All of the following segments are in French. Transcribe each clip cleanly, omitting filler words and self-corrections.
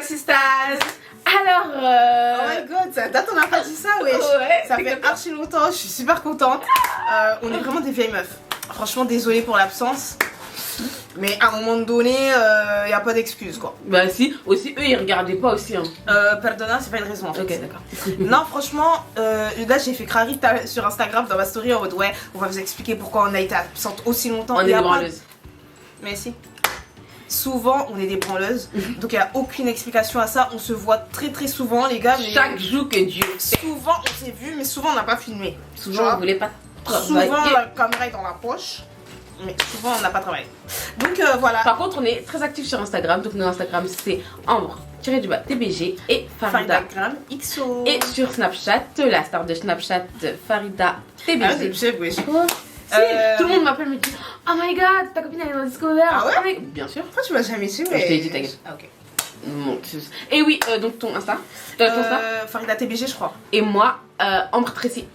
Sisters. Alors Oh my god, ça date, on a pas dit ça, wesh. Ouais, ça fait archi longtemps, je suis super contente. On est vraiment des vieilles meufs. Franchement, désolée pour l'absence. Mais à un moment donné, y a pas d'excuse quoi. Bah si, aussi eux ils regardaient pas aussi hein. Pardonna, c'est pas une raison en fait. Ok d'accord. Non franchement, là j'ai fait crari sur Instagram dans ma story en mode ouais, on va vous expliquer pourquoi on a été absente aussi longtemps. On est des branleuses. Mais si. Souvent on est des branleuses, donc il n'y a aucune explication à ça. On se voit très souvent les gars. Mais chaque jour que Dieu fait. Souvent on s'est vu, mais souvent on n'a pas filmé. Souvent on voulait pas travailler. Souvent la caméra est dans la poche. Mais souvent on n'a pas travaillé. Donc voilà. Par contre on est très actifs sur Instagram. Donc notre Instagram c'est Ambre-TBG et Farida Et sur Snapchat, la star de Snapchat Farida TBG. Ah, c'est chef, wesh. Tout le monde m'appelle me dit oh my god ta copine elle est dans Discover. Ah ouais? Oh my... Bien sûr. Pourquoi tu m'as jamais su? Je t'ai dit ta gueule. Ah ok. Et oui donc ton Insta. Ton Insta Farida TBG je crois. Et moi Ambre Tracy.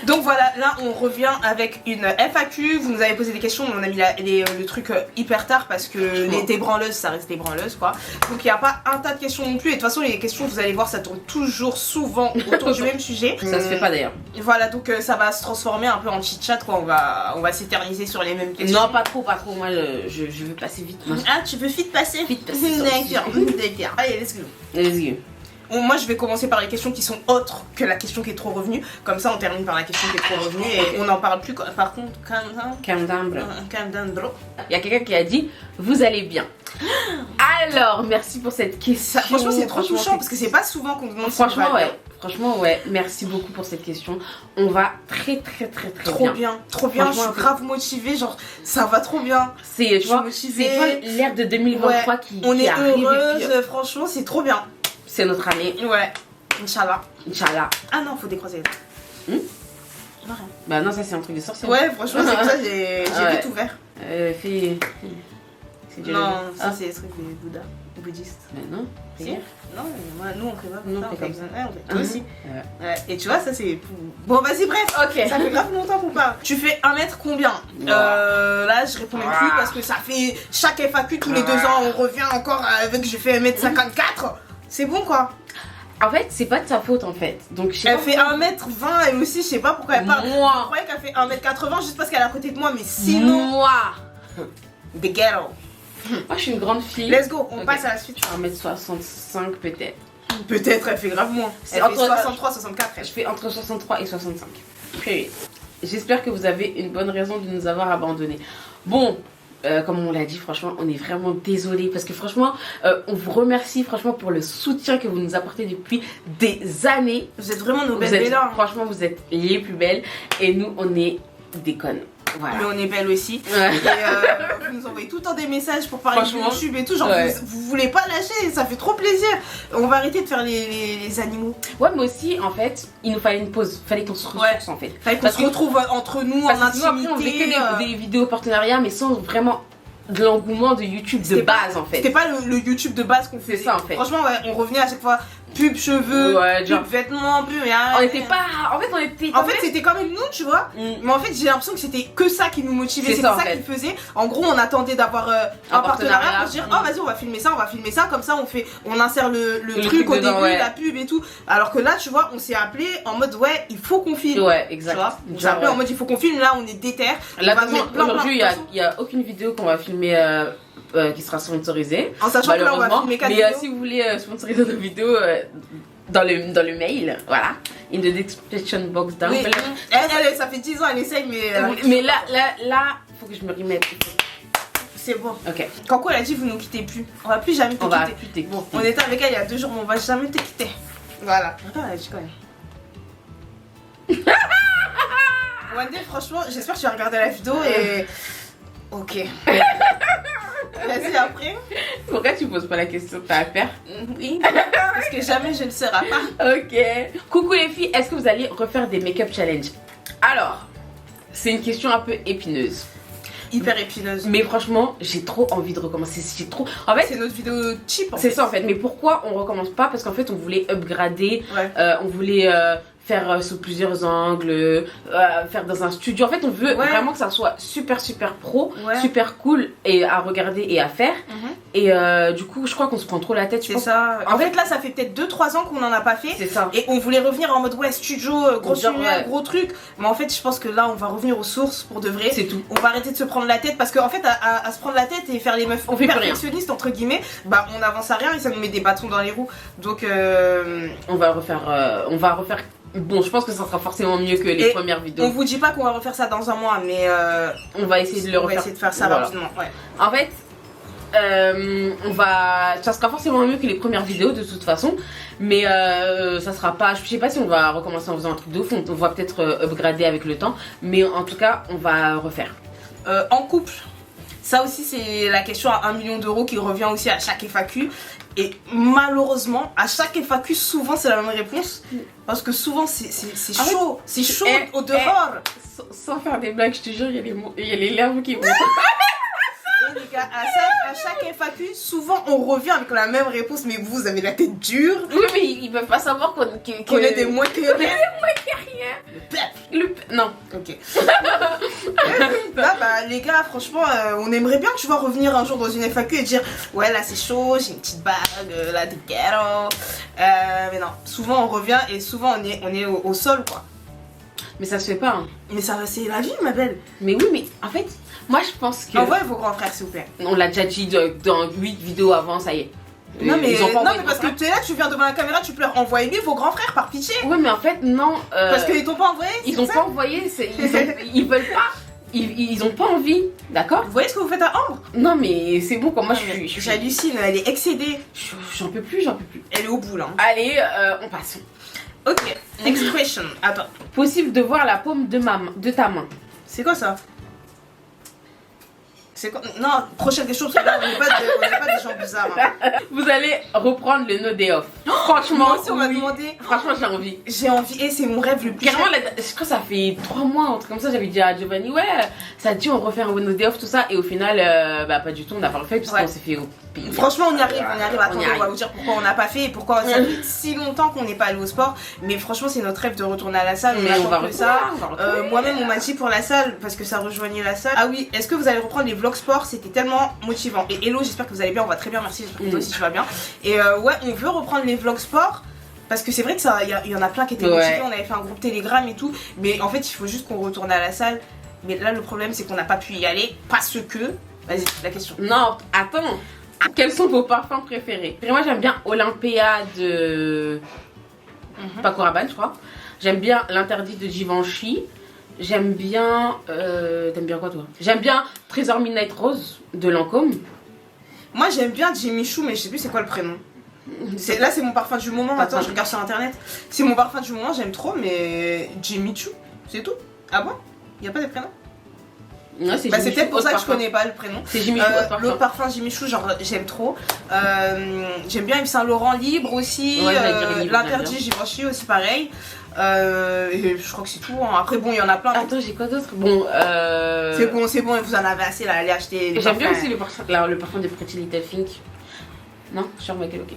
Donc voilà, là on revient avec une FAQ. Vous nous avez posé des questions, mais on a mis le truc hyper tard parce que les branleuses ça reste des branleuses quoi. Donc il n'y a pas un tas de questions non plus. Et de toute façon les questions vous allez voir ça tourne toujours souvent autour du même sujet. Ça se fait pas d'ailleurs. Voilà donc ça va se transformer un peu en chit chat quoi. On va s'éterniser sur les mêmes questions. Non pas trop. Moi je veux passer vite. Ah tu veux vite passer? Vite passer. D'accord. Allez let's go. Let's go. Moi je vais commencer par les questions qui sont autres que la question qui est trop revenue. Comme ça on termine par la question qui est trop revenue et on n'en parle plus. Par contre, calm down bro. Il y a quelqu'un qui a dit vous allez bien. Alors merci pour cette question. Franchement c'est trop touchant parce que c'est pas souvent qu'on demande. Franchement ouais, merci beaucoup pour cette question. On va très bien. Trop bien, je suis grave motivée, genre ça va trop bien. C'est tu vois l'ère de 2023 ouais, qui on est arrive heureuse, franchement c'est trop bien. C'est notre année. Ouais. Inch'Allah. Ah non, faut décroiser. Non, rien. Bah non, ça c'est un truc de sorcier. Ouais, franchement, c'est pour ça j'ai vite ouvert. Non, ça c'est des trucs des Bouddha, bouddhistes. Mais non. Si. Non, nous on fait pas comme ça. Toi aussi. Ouais. Et tu vois, ça c'est. Bon, vas-y, bref. Ok. Ça fait grave longtemps qu'on parle. Tu fais 1 mètre combien? Là, je réponds même plus parce que ça fait chaque FAQ tous les 2 ans, on revient encore avec je fais 1m54. C'est bon quoi. En fait, c'est pas de sa faute en fait. Donc, elle fait 1m20 elle aussi, je sais pas pourquoi elle parle. Moi. Je croyais qu'elle fait 1m80 juste parce qu'elle est à côté de moi, mais sinon. Moi. The ghetto. Moi, je suis une grande fille. Let's go, on passe à la suite. 1m65 peut-être. Peut-être, elle fait grave moins. Elle fait 63, 64. Je fais entre 63 et 65. J'espère que vous avez une bonne raison de nous avoir abandonnés. Bon. Comme on l'a dit, franchement, on est vraiment désolé parce que franchement, on vous remercie franchement pour le soutien que vous nous apportez depuis des années. Vous êtes vraiment nos belles belles. Franchement, vous êtes les plus belles et nous, on est des connes. Voilà. Mais on est belles aussi. Ouais. Et vous nous envoyez tout le temps des messages pour parler de YouTube et tout. Genre, vous voulez pas lâcher, ça fait trop plaisir. On va arrêter de faire les animaux. Ouais, mais aussi, en fait, il nous fallait une pause. Fallait qu'on se ressource en fait. Fallait qu'on se retrouve entre nous en intimité. Nous, après, on faisait que des vidéos partenariats, mais sans vraiment de l'engouement de YouTube de base en fait. C'était pas le YouTube de base qu'on faisait. C'est ça en fait. Franchement, ouais, on revenait à chaque fois. Pub cheveux, pub vêtements, pub rien. On était pas. En fait, on était. En fait, c'était quand même nous, tu vois. Mais en fait, j'ai l'impression que c'était que ça qui nous motivait. C'est ça qui faisait. En gros, on attendait d'avoir un partenariat pour se dire, oh vas-y, on va filmer ça, comme ça, on insère le truc au début, la pub et tout. Alors que là, tu vois, on s'est appelé en mode, ouais, il faut qu'on filme. Ouais, exact. Tu vois, on s'est appelé en mode, il faut qu'on filme. Là, on est déter. Là, aujourd'hui, il y a aucune vidéo qu'on va filmer. Qui sera sponsorisée. En sachant que là on va filmer 4 vidéos. Mais si vous voulez sponsoriser nos vidéos dans le mail, voilà, in the description box down below. Elle, ça fait 10 ans elle essaye mais là faut que je me remette. C'est bon. Ok. Kanko elle a dit vous nous quittez plus. On va plus jamais te quitter. Plus bon, on était avec elle il y a 2 jours mais on va jamais te quitter. Voilà. Attends elle a dit quoi elle One day franchement j'espère que tu as regardé la vidéo et... Ok. Vas-y après. Pourquoi tu poses pas la question que t'as à faire? Oui, parce que jamais je ne serai pas. Ok. Coucou les filles, est-ce que vous allez refaire des make-up challenge? Alors, c'est une question un peu épineuse. Hyper épineuse. Mais franchement, j'ai trop envie de recommencer. En fait, c'est notre vidéo cheap. C'est ça en fait. Mais pourquoi on recommence pas? Parce qu'en fait, on voulait upgrader, on voulait faire sous plusieurs angles, faire dans un studio. En fait, on veut vraiment que ça soit super pro, super cool et à regarder et à faire. Et du coup, je crois qu'on se prend trop la tête. C'est ça. En fait, là, ça fait peut-être 2-3 ans qu'on en a pas fait. C'est ça. Et on voulait revenir en mode studio, grosse lumière, gros truc. Mais en fait, je pense que là, on va revenir aux sources pour de vrai. C'est tout. On va arrêter de se prendre la tête parce qu'en fait, à se prendre la tête et faire les meufs perfectionnistes entre guillemets, bah on avance à rien et ça nous met des bâtons dans les roues. Donc on va refaire. Bon, je pense que ça sera forcément mieux que les premières vidéos. On vous dit pas qu'on va refaire ça dans un mois, mais on va essayer de le refaire. On va essayer de faire ça rapidement. Ouais. En fait, ça sera forcément mieux que les premières vidéos de toute façon, mais ça sera pas. Je sais pas si on va recommencer en faisant un truc de ouf. On va peut-être upgrader avec le temps, mais en tout cas, on va refaire. En couple. Ça aussi, c'est la question à 1 million d'euros qui revient aussi à chaque FAQ. Et malheureusement, à chaque FAQ, souvent c'est la même réponse. Parce que souvent, c'est chaud. C'est chaud au dehors. Sans faire des blagues, je te jure, il y a les lèvres qui vont. Les gars, à chaque FAQ, souvent on revient avec la même réponse, mais vous avez la tête dure. Oui, mais ils peuvent pas savoir qu'on est des moins que rien. Le peuple. Non. Ok. Là, bah, les gars, franchement, on aimerait bien, tu vois, revenir un jour dans une FAQ et dire ouais, là c'est chaud, j'ai une petite bague, là des ghetto. Mais non, souvent on revient et souvent on est au sol, quoi. Mais ça se fait pas. Hein. Mais ça, c'est la vie, ma belle. Mais oui, mais en fait, moi je pense que. Envoyez vos grands frères, s'il vous plaît. On l'a déjà dit dans 8 vidéos avant, ça y est. Non mais parce que tu es là, tu viens devant la caméra, tu pleures. Envoyez-lui vos grands frères par pitié. Ouais, mais en fait, non. Parce qu'ils t'ont pas envoyé. Ils ont pas envoyé, ils veulent pas. Ils ont pas envie, d'accord? Vous voyez ce que vous faites à Ambre? Non mais c'est bon, moi j'hallucine, elle est excédée. J'en peux plus. Elle est au bout là. Allez, on passe. Ok, next question. Attends. Possible de voir la paume de ta main. C'est quoi ça? C'est quoi? Non, prochaine question, parce que là, on n'est pas des gens bizarres. Hein. Vous allez reprendre le No Day Off. Franchement, moi aussi, on m'a demandé. Franchement, j'ai envie. J'ai envie, et c'est mon rêve le plus. Carrément, je crois que ça fait 3 mois, un truc comme ça, j'avais dit à Giovanni, ouais, ça dit on refait un No Day Off, tout ça, et au final, bah pas du tout, on n'a pas refait, puisqu'on s'est fait au pays. Franchement, on y arrive. Attendez, on va vous dire pourquoi on n'a pas fait et pourquoi ça fait si longtemps qu'on n'est pas allé au sport. Mais franchement, c'est notre rêve de retourner à la salle. Mais on va que ça. Moi-même, on m'a dit pour la salle, parce que ça rejoignait la salle. Ah oui, est-ce que vous allez reprendre les vlogs sport? C'était tellement motivant. Et hello, j'espère que vous allez bien, on va très bien, merci, j'espère que toi aussi tu vas bien. Et ouais, on veut reprendre les vlogs sport. Parce que c'est vrai que ça, il y en a plein qui étaient motivés, on avait fait un groupe Telegram et tout. Mais en fait, il faut juste qu'on retourne à la salle. Mais là, le problème, c'est qu'on n'a pas pu y aller parce que... Vas-y, la question. Non, attends. Quels sont vos parfums préférés? Moi, j'aime bien Olympia de Paco Rabanne, je crois. J'aime bien l'interdit de Givenchy. J'aime bien... T'aimes bien quoi, toi? J'aime bien Trésor Midnight Rose de Lancôme. Moi, j'aime bien Jimmy Choo, mais je sais plus c'est quoi le prénom. Là, c'est mon parfum du moment. Attends, je regarde sur internet. C'est mon parfum du moment, j'aime trop, mais Jimmy Choo, c'est tout. Ah bon? Il a pas de prénom? Ouais, c'est peut-être pour ça que je connais pas le prénom. C'est Jimmy Choo. L'autre parfum Jimmy Choo, genre j'aime trop. J'aime bien Yves Saint Laurent Libre aussi. L'interdit Givenchy aussi pareil. Et je crois que c'est tout. Hein. Après bon, il y en a plein. Attends, j'ai quoi d'autre? Bon, c'est bon, vous en avez assez là, allez acheter. J'aime bien aussi le parfum de Pretty Little Thing. Non, sur Michael, ok.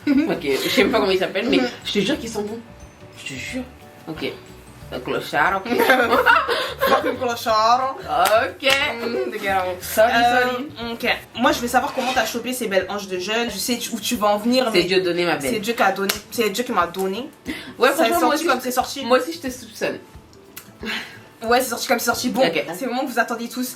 Ok, je sais même pas comment il s'appelle, mais je te jure qu'ils sont bons. Je te jure. Ok. Le clochard, ok. Fucking clochard. Ok. Sorry. Ok. Moi, je veux savoir comment t'as chopé ces belles hanches de jeune. Je sais où tu vas en venir. C'est Dieu donné, ma belle. C'est Dieu qui a donné. C'est Dieu qui m'a donné. Ouais, franchement, moi aussi, comme c'est sorti. Moi aussi, je te soupçonne. Ouais, c'est sorti comme c'est sorti. Bon, c'est le moment que vous attendiez tous.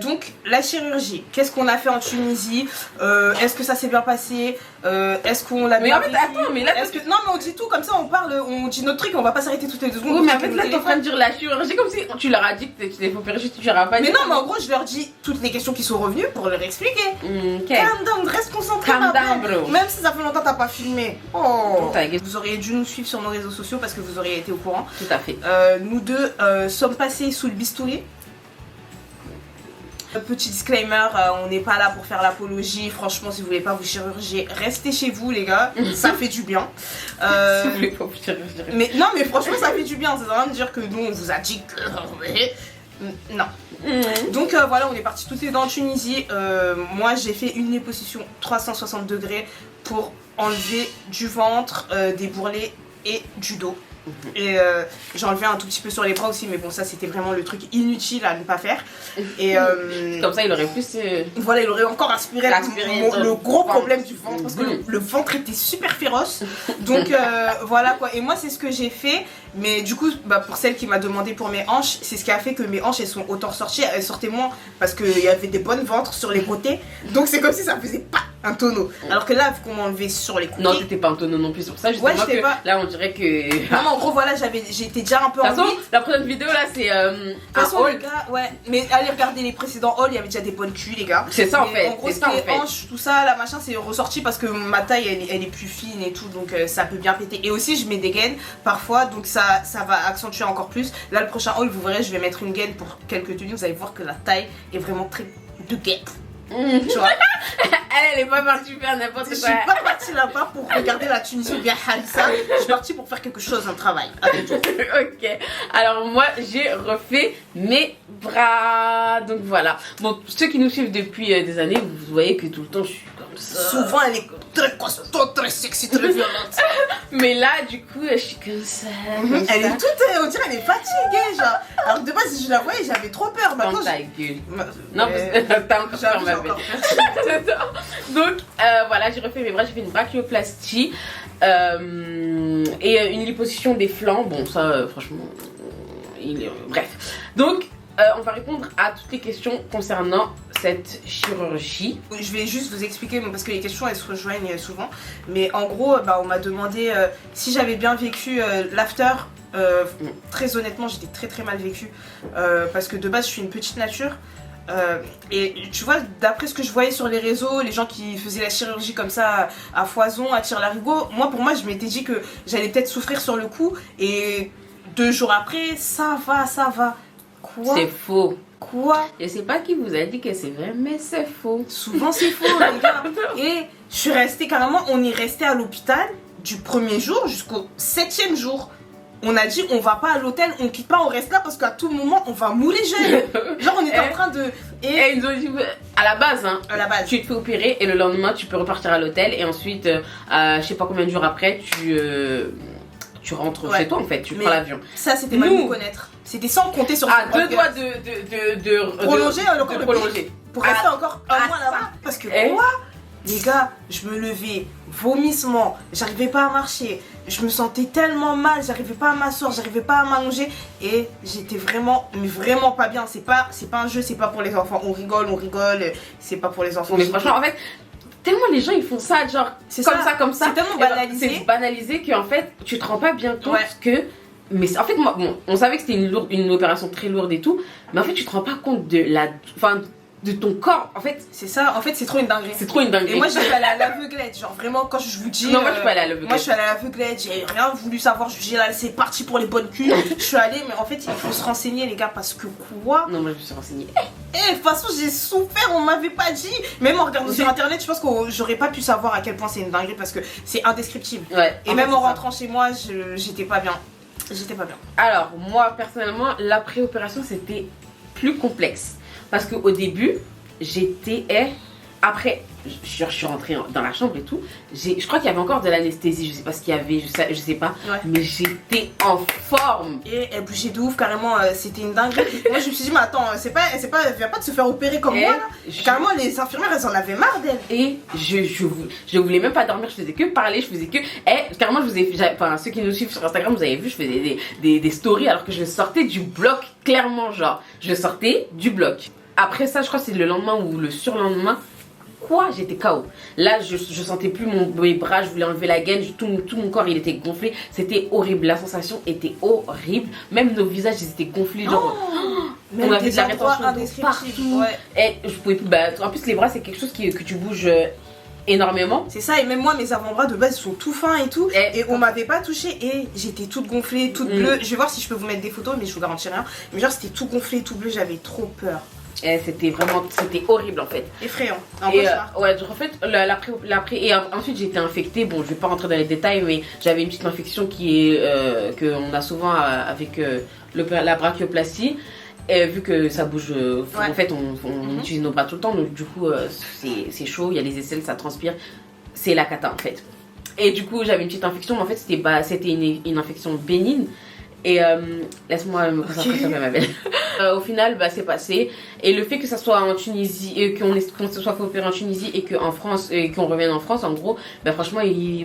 Donc, la chirurgie. Qu'est-ce qu'on a fait en Tunisie? Est-ce que ça s'est bien passé? Est-ce qu'on l'a bien vécu? Mais en fait, attends, mais là... Non, mais on dit tout, comme ça on parle, on dit notre truc, on va pas s'arrêter toutes les 2 secondes. Oui, mais en fait, là, t'es en train de dire la chirurgie comme si tu leur as dit que tu t'es fait opérer, tu leur as pas dit. Mais non, mais en gros, je leur dis toutes les questions qui sont revenues pour leur expliquer. Calm down, reste concentré. Calm down, bro. Même si ça fait longtemps que t'as pas filmé. Oh. Vous auriez dû nous suivre sur nos réseaux sociaux parce que vous auriez été au courant. Tout à fait. Nous deux sommes passés sous le bistouri. Petit disclaimer, on n'est pas là pour faire l'apologie. Franchement, si vous voulez pas vous chirurgier, restez chez vous, les gars. Ça fait du bien. Si vous voulez pas vous chirurgier. Mais non, mais franchement, ça fait du bien. Ça veut rien dire que nous, on vous a dit que. Non. Donc voilà, on est parti toutes les deux en Tunisie. Moi, j'ai fait une liposuction 360 degrés pour enlever du ventre, des bourrelets et du dos. Et j'ai enlevé un tout petit peu sur les bras aussi, mais bon, ça c'était vraiment le truc inutile à ne pas faire. Et comme ça, il aurait plus. Voilà, il aurait encore aspiré le gros problème du ventre, parce que le ventre était super féroce. Donc voilà quoi. Et moi, c'est ce que j'ai fait. Mais du coup, pour celle qui m'a demandé pour mes hanches, c'est ce qui a fait que mes hanches elles sont autant sorties. Elles sortaient moins parce qu'il y avait des bonnes ventres sur les côtés. Donc c'est comme si ça faisait pas un tonneau. Alors que là, vu qu'on m'a enlevé sur les côtés. Non, c'était pas un tonneau non plus. Pour ça, justement, que pas... là, on dirait que. Non, en gros, voilà, j'étais déjà un peu en vide. La prochaine vidéo là, c'est un haul. Les gars, ouais. Mais allez regarder les précédents hauls, il y avait déjà des bonnes culs, les gars. C'est ça en fait. En gros, les hanches, tout ça, la machin, c'est ressorti parce que ma taille, elle est plus fine et tout. Donc ça peut bien péter. Et aussi, je mets des gaines parfois. Donc ça va accentuer encore plus. Là, le prochain haul, vous verrez, je vais mettre une gaine pour quelques tenues. Vous allez voir que la taille est vraiment très de guette. Tu vois. Elle est pas partie faire n'importe quoi. Je suis pas partie là-bas pour regarder la Tunisie ou bien Halissa. Je suis partie pour faire quelque chose, un travail. Ok. Alors moi j'ai refait mes bras. Donc voilà. Bon, ceux qui nous suivent depuis des années, vous voyez que tout le temps je suis comme ça. Souvent elle est très costaud, très sexy, très violente. Mais là du coup je suis comme ça. Elle est toute, on dirait elle est fatiguée genre. Alors que de base si je la voyais j'avais trop peur. Maintenant ta gueule. Non parce que t'as encore peur ma belle. Donc voilà, j'ai refait mes bras, j'ai fait une brachioplastie et une liposuction des flancs. Bon ça franchement bref. Donc on va répondre à toutes les questions concernant cette chirurgie. Je vais juste vous expliquer parce que les questions elles se rejoignent souvent. Mais en gros on m'a demandé si j'avais bien vécu l'after. Très honnêtement j'étais très mal vécu parce que de base je suis une petite nature. Et tu vois, d'après ce que je voyais sur les réseaux, les gens qui faisaient la chirurgie comme ça à foison, à tire-larigot, pour moi je m'étais dit que j'allais peut-être souffrir sur le coup. Et 2 jours après, ça va. Quoi? C'est faux. Quoi? Je sais pas qui vous a dit que c'est vrai, mais c'est faux. Souvent c'est faux les gars. Et je suis restée carrément, on est resté à l'hôpital du 1er jour jusqu'au 7e jour. On a dit on va pas à l'hôtel, on quitte pas, on reste là parce qu'à tout moment on va mourir jeune. Genre on était en train de... Et ils ont dit à la base, à la base, tu te fais opérer et le lendemain tu peux repartir à l'hôtel et ensuite je sais pas combien de jours après tu rentres chez toi en fait, tu prends l'avion. Ça c'était mal nous connaître. C'était sans compter sur... À 2 doigts de prolonger. Pour rester encore un mois là-bas. Parce que quoi? Les gars, je me levais, vomissement, j'arrivais pas à marcher, je me sentais tellement mal, j'arrivais pas à m'asseoir, j'arrivais pas à m'allonger et j'étais vraiment pas bien. C'est pas un jeu, c'est pas pour les enfants. On rigole, c'est pas pour les enfants. Mais franchement, en fait, tellement les gens ils font ça, genre comme ça. C'est tellement banalisé. C'est banalisé qu'en fait, tu te rends pas bien compte que. Mais en fait, moi, bon, on savait que c'était une opération très lourde et tout, mais en fait, tu te rends pas compte de de ton corps, en fait. C'est ça, en fait c'est trop une dinguerie. C'est trop une dinguerie. Et moi je suis allée à l'aveuglette, genre vraiment quand je vous dis... Non, moi je suis pas allée à l'aveuglette. Moi je suis allée à l'aveuglette, j'ai rien voulu savoir, je dis là c'est parti pour les bonnes culs. Je suis allée, mais en fait il faut se renseigner les gars parce que quoi? Non, moi je me suis renseignée. De toute façon j'ai souffert, on m'avait pas dit. Même en regardant sur internet, je pense que j'aurais pas pu savoir à quel point c'est une dinguerie parce que c'est indescriptible. Ouais. Et même en rentrant chez moi, j'étais pas bien. Alors moi personnellement, la préopération c'était plus complexe. Parce qu'au début, après, je suis rentrée dans la chambre et tout. Je crois qu'il y avait encore de l'anesthésie. Je sais pas ce qu'il y avait, je sais pas. Ouais. Mais j'étais en forme. Et elle bougeait de ouf, carrément. C'était une dinguerie. Moi, je me suis dit, mais attends, elle vient pas de se faire opérer comme moi là. Carrément, les infirmières, elles en avaient marre d'elle. Et je voulais même pas dormir. Je faisais que parler. Je faisais que. Carrément, ceux qui nous suivent sur Instagram, vous avez vu, je faisais des stories alors que je sortais du bloc. Clairement, genre, je sortais du bloc. Après ça, je crois que c'est le lendemain ou le surlendemain. J'étais KO. Là, je sentais plus mes bras, je voulais enlever la gaine, tout mon corps il était gonflé. C'était horrible, la sensation était horrible. Même nos visages ils étaient gonflés, genre. On avait de la rétention partout. Ouais. Et je pouvais plus. En plus, les bras c'est quelque chose que tu bouges énormément. C'est ça, et même moi mes avant-bras de base ils sont tout fins et tout. Et on m'avait pas touché et j'étais toute gonflée, toute bleue. Je vais voir si je peux vous mettre des photos, mais je vous garantis rien. Mais genre, c'était tout gonflé, tout bleu, j'avais trop peur. C'était horrible en fait. Effrayant. Ouais, donc en fait, et ensuite j'ai été infectée. Bon, je vais pas rentrer dans les détails, mais j'avais une petite infection qu'on a souvent avec la brachioplastie. Et vu que ça bouge, en fait, on utilise nos bras tout le temps, donc du coup, c'est chaud, il y a les aisselles, ça transpire. C'est la cata en fait. Et du coup, j'avais une petite infection, mais en fait, c'était une infection bénigne. Et laisse-moi me concentrer sur ma belle. Au final, c'est passé. Et le fait que ça soit en Tunisie, et qu'on se soit fait opérer en Tunisie et qu'en France, et qu'on revienne en France, en gros, franchement,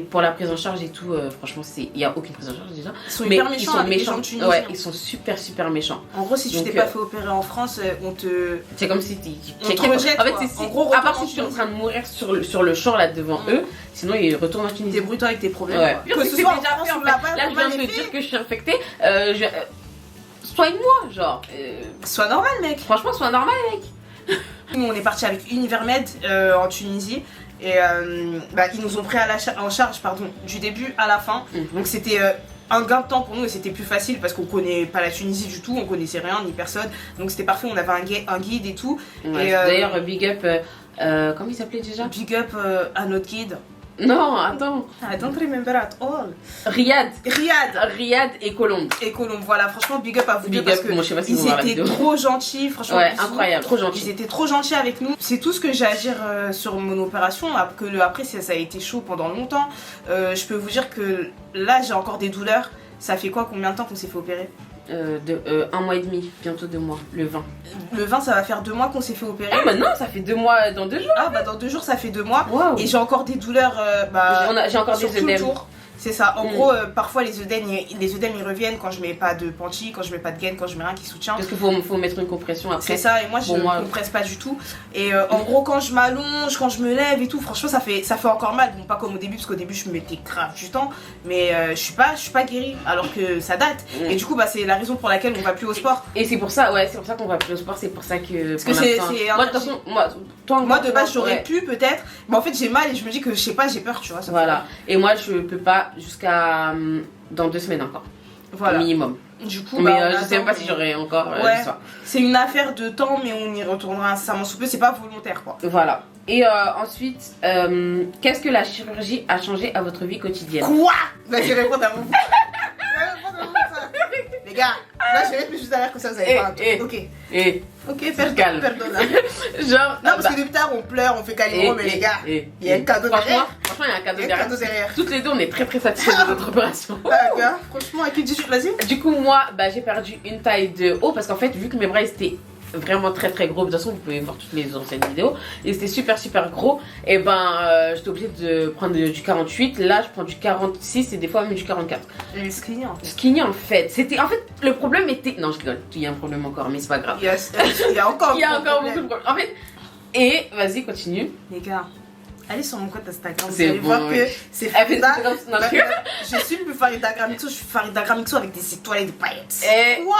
pour la prise en charge et tout, franchement, il n'y a aucune prise en charge déjà. Ils sont hyper méchants, avec les gens de Tunisie. Ouais, ils sont super, super méchants. En gros, si tu t'es pas fait opérer en France, on te. C'est comme si on te rejette, en fait, c'est en gros, à part si tu es en train de mourir sur le champ là devant eux, sinon ils retournent en Tunisie. Débrouille-toi avec tes problèmes. Ouais. Que ce soit en France ou là-bas, là, je viens de te dire que je suis infectée. Soigne-moi, genre. Sois normal, mec. Franchement, sois normal, mec. Nous, on est parti avec Univermed en Tunisie. Et ils nous ont pris en charge du début à la fin. Donc c'était un gain de temps pour nous et c'était plus facile parce qu'on connaît pas la Tunisie du tout, on connaissait rien ni personne. Donc c'était parfait, on avait un guide et tout. Ouais, d'ailleurs, big up. Comment il s'appelait déjà? Big up à notre guide. Non, attends. I don't remember at all. Riyad et Colombe. Voilà, franchement, big up à vous deux parce que bon, je sais pas si ils étaient trop gentils, franchement. Ouais, incroyable, trop gentils. Ils étaient trop gentils avec nous. C'est tout ce que j'ai à dire sur mon opération. Après, ça a été chaud pendant longtemps. Je peux vous dire que là, j'ai encore des douleurs. Ça fait combien de temps qu'on s'est fait opérer? 1 mois et demi, bientôt 2 mois, le 20. Le 20, ça va faire 2 mois qu'on s'est fait opérer. Ah bah non, ça fait 2 mois dans 2 jours. Ah bah dans 2 jours, ça fait 2 mois. Wow. Et j'ai encore des douleurs. J'ai encore des œdèmes. C'est ça. En gros, parfois les œdèmes ils reviennent quand je mets pas de panty, quand je mets pas de gaine, quand je mets rien qui soutient. Parce qu'il faut mettre une compression après. C'est ça. Et moi je ne compresse pas du tout. Et en gros, quand je m'allonge, quand je me lève et tout, franchement ça fait encore mal. Bon, pas comme au début parce qu'au début je me mettais grave du temps, mais je suis pas guérie alors que ça date. Et du coup c'est la raison pour laquelle on va plus au sport. Et c'est pour ça qu'on va plus au sport. C'est pour ça que. Parce que c'est moi de toute façon moi de base j'aurais pu peut-être, mais en fait j'ai mal et je me dis que je sais pas, j'ai peur, tu vois. Voilà. Et moi je peux pas jusqu'à dans 2 semaines encore. Voilà. Minimum. Du coup, mais je sais même pas si j'aurai encore c'est une affaire de temps, mais on y retournera incessamment sous peu, c'est pas volontaire quoi. Voilà. Et ensuite, qu'est-ce que la chirurgie a changé à votre vie quotidienne? Quoi? Bah, je vais répondre à vous. Les gars, là je vais être juste derrière comme ça vous allez pas. Ok, pardon. Genre, non, parce que depuis tard on pleure, on fait câlin, mais les gars, il y a un cadeau derrière. Franchement, il y a un cadeau derrière. Toutes les deux, on est très très satisfaits de notre opération. Gars, franchement, avec une t-shirt, vas-y. Du coup, moi, j'ai perdu une taille de haut parce qu'en fait, vu que mes bras étaient vraiment très très gros, de toute façon vous pouvez voir toutes les anciennes vidéos, et c'était super gros, et j'étais obligée de prendre du 48, là je prends du 46 et des fois même du 44. Et skinny en fait, le problème était, non je rigole, il y a un problème encore mais c'est pas grave. Yes, il y a encore beaucoup de problèmes en fait. Et vas-y continue. Les gars, allez sur mon compte Instagram, vous allez voir que c'est Farida. Je suis plus Farida Gramixo, je suis Farida Gramixo avec des étoiles et des paillettes. Quoi?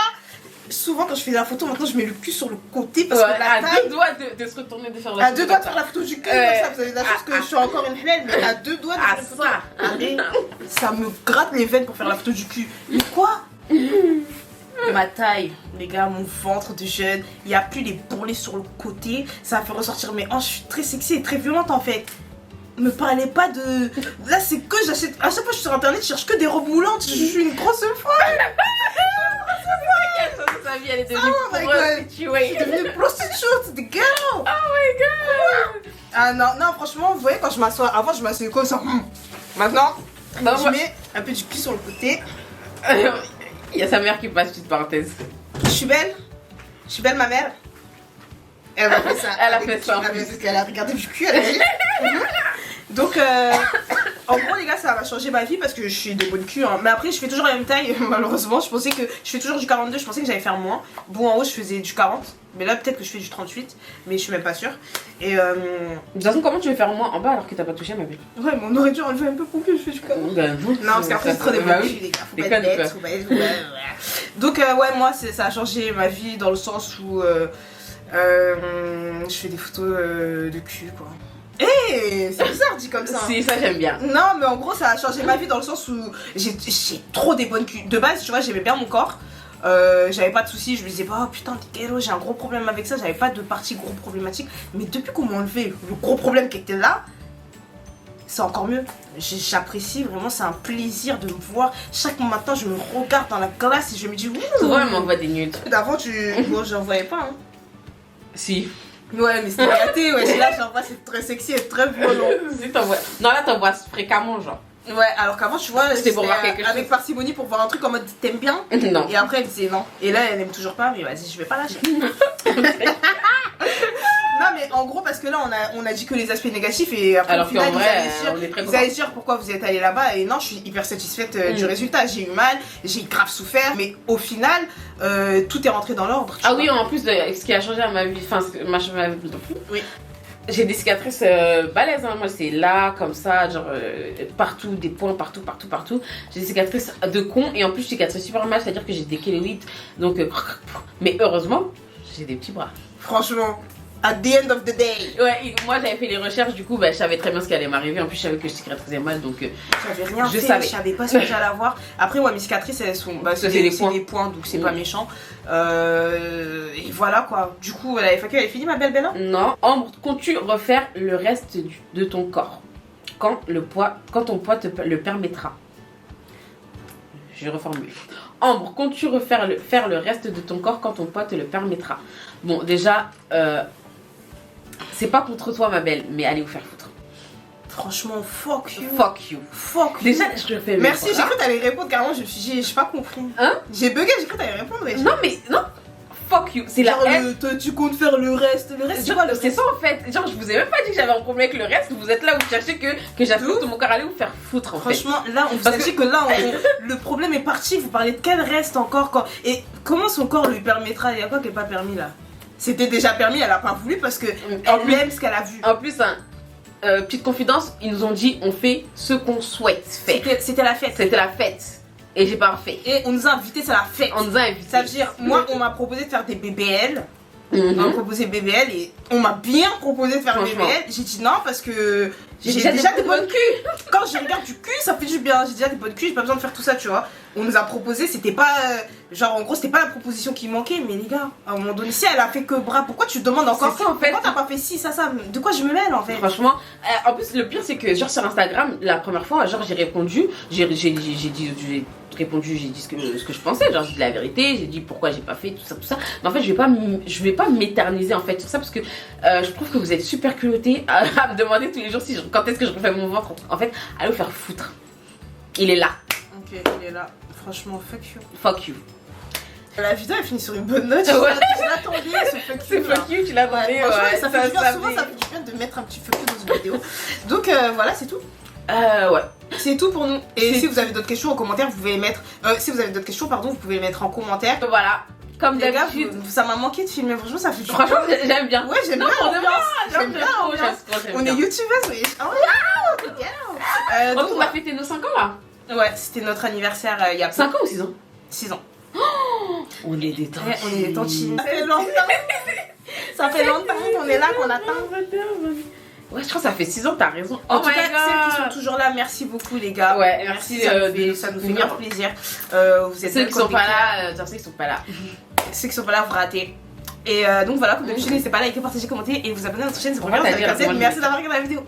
Souvent quand je fais la photo, maintenant je mets le cul sur le côté parce que la taille... À 2 doigts de se retourner, de faire la photo. À 2 doigts de faire la photo du cul, comme ça vous avez la chance que je suis encore une flemme, mais à 2 doigts de faire la photo. Ça me gratte les veines pour faire la photo du cul. Mais quoi? Ma taille, les gars, mon ventre de jeune, il n'y a plus les bourrelets sur le côté, ça fait ressortir mes hanches, je suis très sexy et très violente en fait. Me parlez pas de... Là c'est que j'achète, à chaque fois que je suis sur internet, je cherche que des robes moulantes, je suis une grosse folle. Sa vie elle est devenue prostitute, the girl. Oh my god. Ah non, franchement, vous voyez quand je m'assois, avant je m'asseyais comme ça. Maintenant, je mets un peu du cul sur le côté. Il y a sa mère qui passe, petite parenthèse. Je suis belle ma mère. Elle a fait ça. Elle a fait ça. Parce qu'elle a regardé du cul, elle a dit. Donc, en gros, les gars, ça va changer ma vie parce que je suis de bonne cul. Hein. Mais après, je fais toujours la même taille, malheureusement. Je pensais que je fais toujours du 42, je pensais que j'allais faire moins. Bon, en haut, je faisais du 40. Mais là, peut-être que je fais du 38. Mais je suis même pas sûre. Et de toute façon, comment tu veux faire moins en bas alors que t'as pas touché ma belle? Ouais, mais on aurait dû enlever un peu pour que je fais du 40. Non, parce qu'après, c'est trop des bonnes cul, les gars. Faut pas être bête, faut pas être... Donc, ouais, moi, ça a changé ma vie dans le sens où je fais des photos de cul, quoi. C'est bizarre dit comme ça. Si, ça j'aime bien. Non, mais en gros, ça a changé ma vie dans le sens où j'ai trop des bonnes culs. De base, tu vois, j'aimais bien mon corps. J'avais pas de soucis, je me disais pas, oh putain, t'es héros, j'ai un gros problème avec ça. J'avais pas de partie gros problématique. Mais depuis qu'on m'a enlevé le gros problème qui était là, c'est encore mieux. J'apprécie vraiment, c'est un plaisir de me voir. Chaque matin, je me regarde dans la glace et je me dis, ouh. Souvent, elle m'envoie des nudes. D'avant, bon, j'en voyais pas, hein. Si. Ouais, mais c'était gâté, ouais. Là, j'en vois, c'est très sexy et très violent. Si, t'envoies. Non, là, t'envoies fréquemment, genre. Ouais, alors qu'avant, tu vois, c'était pour voir quelque chose. Avec parcimonie pour voir un truc en mode t'aimes bien. Non. Et après, elle disait non. Et là, elle aime toujours pas, mais vas-y, je vais pas lâcher. Non, mais en gros, parce que là, on a dit que les aspects négatifs et après, alors au final, qu'en vrai, vous allez dire pourquoi vous êtes allé là-bas. Et non, je suis hyper satisfaite du résultat. J'ai eu mal, j'ai grave souffert, mais au final, tout est rentré dans l'ordre. Ah oui, en plus, ce qui a changé à ma vie, enfin, ce qui m'a changé à ma vie non plus. Oui. J'ai des cicatrices balèzes, hein. Moi c'est là, comme ça, genre partout, des points partout. J'ai des cicatrices de con et en plus je cicatrise super mal, c'est-à-dire que j'ai des kéloïdes. Donc, mais heureusement, j'ai des petits bras. Franchement, at the end of the day. Ouais, moi j'avais fait les recherches, du coup bah, je savais très bien ce qui allait m'arriver. En plus je savais que je cicatrisais mal, donc j'avais rien fait, je savais pas ce que j'allais avoir. Après, ouais, mes cicatrices elles sont. Bah, c'est des points, donc c'est pas méchant. Et voilà quoi. Du coup, la FAQ elle est finie, ma belle Bella? Non. Ambre, comptes-tu refaire le reste de ton corps quand ton poids te le permettra? Je reformule. Ambre, comptes-tu faire le reste de ton corps quand ton poids te le permettra? Bon, déjà, c'est pas contre toi, ma belle, mais allez vous faire foutre. Franchement, fuck you. Fuck you. Fuck you. Déjà, je le fais. Merci, j'ai cru que t'allais répondre carrément, je me suis dit, j'ai pas compris. Hein? J'ai bugué, j'ai cru que t'allais répondre. Non, mais non. Fuck you. C'est genre la haine. Tu comptes faire le reste. Le reste, c'est quoi le reste? C'est ça en fait. Genre, je vous ai même pas dit que j'avais un problème avec le reste. Vous êtes là, vous cherchez que j'affecte mon corps. Allez vous faire foutre en fait. Franchement, là, on vous a dit que là, le problème est parti. Vous parlez de quel reste encore quand... Et comment son corps lui permettra? Il y a quoi qui est pas permis là? C'était déjà permis, elle a pas voulu parce que elle aime ce qu'elle a vu. En plus, petite confidence, ils nous ont dit on fait ce qu'on souhaite faire. C'était la fête. C'était la fête. Et j'ai pas fait. Et on nous a invités, c'est la fête. On nous a invités. Ça veut dire, moi, on m'a proposé de faire des BBL. On m'a proposé BBL et on m'a bien proposé de faire BBL. J'ai dit non parce que j'ai déjà des bonnes culs. Quand je regarde du cul, ça fait du bien. J'ai déjà des bonnes culs, j'ai pas besoin de faire tout ça, tu vois. On nous a proposé, c'était pas. Genre, en gros, c'était pas la proposition qui manquait, mais les gars, à un moment donné, si elle a fait que bras, pourquoi tu demandes encore ça, en fait. Pourquoi t'as pas fait ci, ça? De quoi je me mêle en fait? Franchement, en plus, le pire, c'est que, genre, sur Instagram, la première fois, genre, j'ai répondu, j'ai dit ce que je pensais, genre j'ai dit la vérité, j'ai dit pourquoi j'ai pas fait tout ça. Mais en fait, je vais pas m'éterniser en fait sur ça parce que je trouve que vous êtes super culottés à me demander tous les jours quand est-ce que je refais mon ventre. En fait, allez vous faire foutre. Il est là. Ok, il est là. Franchement, fuck you. Fuck you. La vidéo elle finit sur une bonne note. Ouais. Je l'attendais, ce fuck you. C'est fuck you, tu l'attendais. Ouais, ça fait du bien. Souvent, ça fait du bien de mettre un petit fuck you dans une vidéo. Donc voilà, c'est tout. Ouais. C'est tout pour nous. Et si vous avez d'autres questions en commentaire, vous pouvez les mettre. Si vous avez d'autres questions, pardon, vous pouvez les mettre en commentaire. Voilà. Comme d'habitude. Ça m'a manqué de filmer. Franchement, ça fait du Franchement, j'aime bien. Ouais, j'aime bien. J'aime bien. On est youtubeuses, oui. Donc, on a fêté nos 5 ans là. Ouais, c'était notre anniversaire il y a 5 ans ou 6 ans? 6 ans. On est des tantis. On est des tantis. Ça fait longtemps. Ça fait longtemps qu'on est là, qu'on attend. Ouais, je crois que ça fait 6 ans, t'as raison. En tout cas, celles qui sont toujours là, merci beaucoup les gars. Ouais, merci, ça nous fait grave plaisir. Vous êtes ceux qui sont pas là, ceux qui sont pas là. Ceux qui sont pas là, vous ratez. Et donc voilà, comme d'habitude, n'hésitez pas à liker, partager, commenter et vous abonner à notre chaîne. C'est pour moi. Merci d'avoir regardé la vidéo.